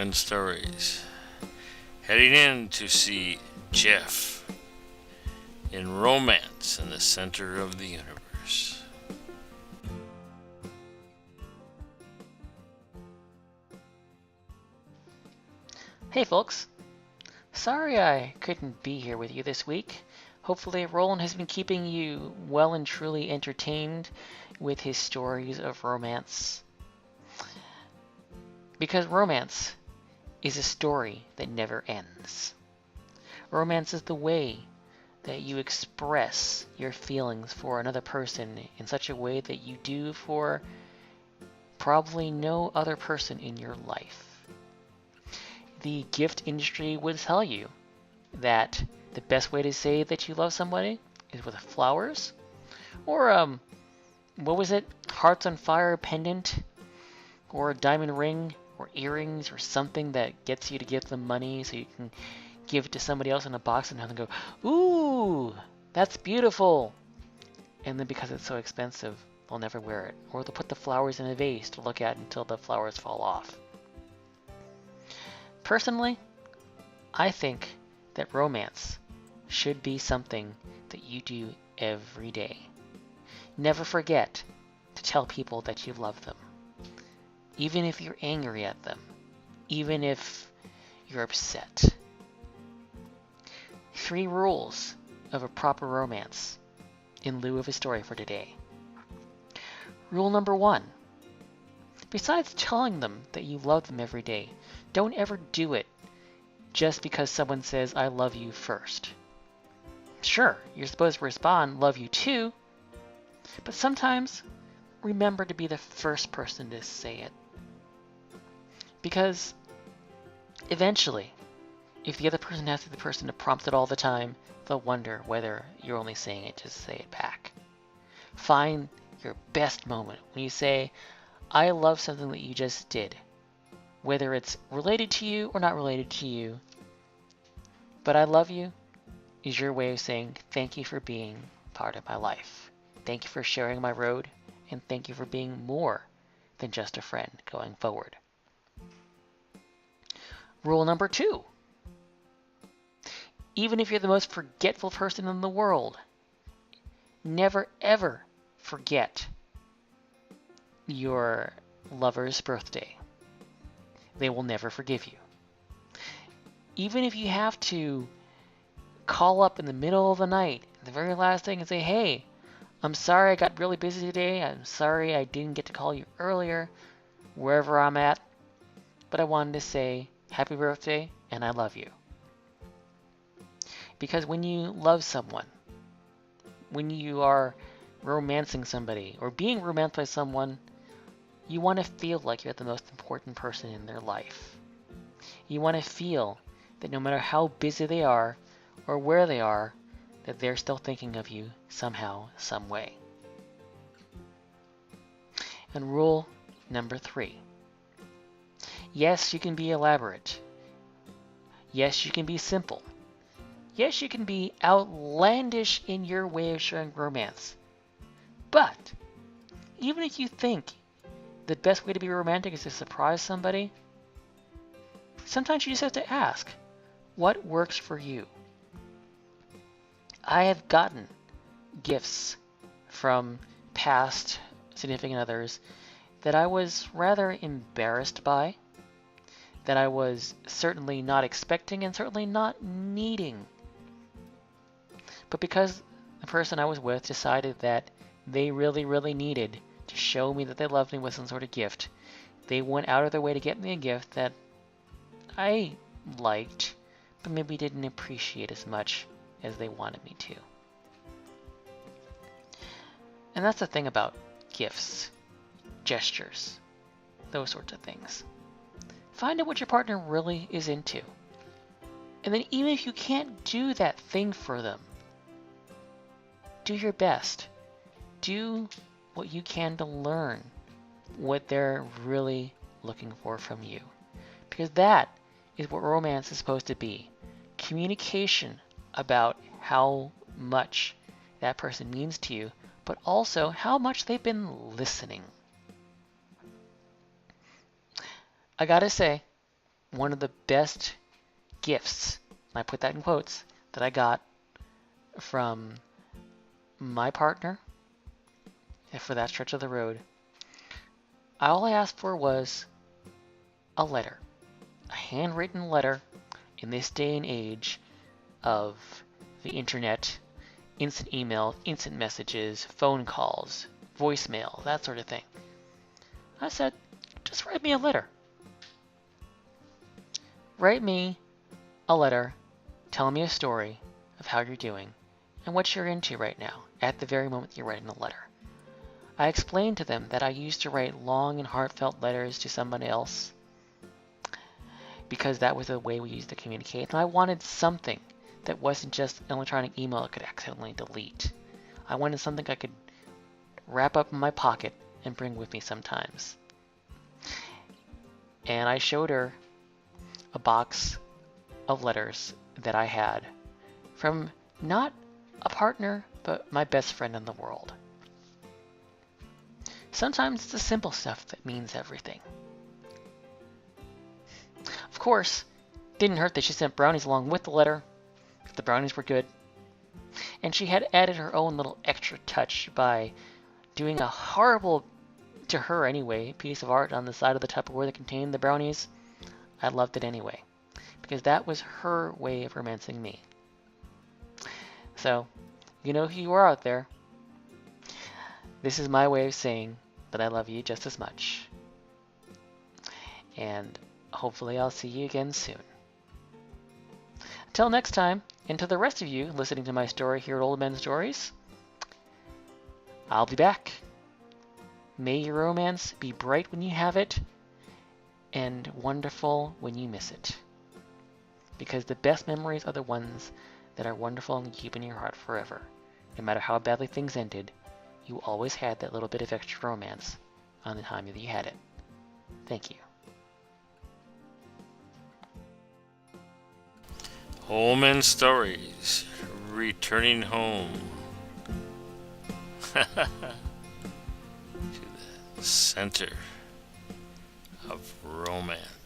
and stories. Heading in to see Jeff in Romance in the Center of the Universe. Hey folks, sorry I couldn't be here with you this week. Hopefully Roland has been keeping you well and truly entertained with his stories of romance. Because romance is a story that never ends. Romance is the way that you express your feelings for another person in such a way that you do for probably no other person in your life. The gift industry would tell you that the best way to say that you love somebody is with flowers, or what was it? Hearts on fire pendant, or a diamond ring, or earrings, or something that gets you to give them money so you can give it to somebody else in a box and have them go, "Ooh, that's beautiful." And then because it's so expensive, they'll never wear it. Or they'll put the flowers in a vase to look at until the flowers fall off. Personally, I think that romance should be something that you do every day. Never forget to tell people that you love them. Even if you're angry at them. Even if you're upset. 3 rules of a proper romance in lieu of a story for today. Rule number 1. Besides telling them that you love them every day, don't ever do it just because someone says, "I love you" first. Sure, you're supposed to respond, "Love you too," but sometimes remember to be the first person to say it. Because eventually, if the other person has to be the person to prompt it all the time, they'll wonder whether you're only saying it just to say it back. Find your best moment when you say, "I love something that you just did," whether it's related to you or not related to you. But "I love you" is your way of saying thank you for being part of my life. Thank you for sharing my road, and thank you for being more than just a friend going forward. Rule number 2. Even if you're the most forgetful person in the world, never ever forget your lover's birthday. They will never forgive you. Even if you have to call up in the middle of the night, the very last thing, and say, "Hey, I'm sorry I got really busy today. I'm sorry I didn't get to call you earlier, wherever I'm at, but I wanted to say happy birthday and I love you." Because when you love someone, when you are romancing somebody or being romanced by someone, you want to feel like you're the most important person in their life. You want to feel that no matter how busy they are or where they are, that they're still thinking of you somehow, some way. And rule number 3. Yes, you can be elaborate. Yes, you can be simple. Yes, you can be outlandish in your way of showing romance. But even if you think the best way to be romantic is to surprise somebody, sometimes you just have to ask, what works for you? I have gotten gifts from past significant others that I was rather embarrassed by, that I was certainly not expecting and certainly not needing. But because the person I was with decided that they really, really needed to show me that they loved me with some sort of gift, they went out of their way to get me a gift that I liked, but maybe didn't appreciate as much as they wanted me to. And that's the thing about gifts, gestures, those sorts of things. Find out what your partner really is into. And then even if you can't do that thing for them, do your best. Do what you can to learn what they're really looking for from you. Because that is what romance is supposed to be. Communication about how much that person means to you, but also how much they've been listening. I gotta say, one of the best gifts, and I put that in quotes, that I got from my partner for that stretch of the road. All I asked for was a letter, a handwritten letter in this day and age of the internet, instant email, instant messages, phone calls, voicemail, that sort of thing. I said, just write me a letter. Write me a letter telling me a story of how you're doing and what you're into right now at the very moment you're writing the letter. I explained to them that I used to write long and heartfelt letters to somebody else because that was the way we used to communicate, and I wanted something that wasn't just an electronic email I could accidentally delete. I wanted something I could wrap up in my pocket and bring with me sometimes. And I showed her a box of letters that I had from not a partner, but my best friend in the world. Sometimes it's the simple stuff that means everything. Of course, didn't hurt that she sent brownies along with the letter. The brownies were good. And she had added her own little extra touch by doing a horrible, to her anyway, piece of art on the side of the Tupperware that contained the brownies. I loved it anyway, because that was her way of romancing me. So, you know who you are out there. This is my way of saying that I love you just as much. And hopefully I'll see you again soon. Until next time, and to the rest of you listening to my story here at Old Men Stories, I'll be back. May your romance be bright when you have it, and wonderful when you miss it. Because the best memories are the ones that are wonderful and keep in your heart forever. No matter how badly things ended, you always had that little bit of extra romance on the time that you had it. Thank you. Old Men Stories, returning home to the center of romance.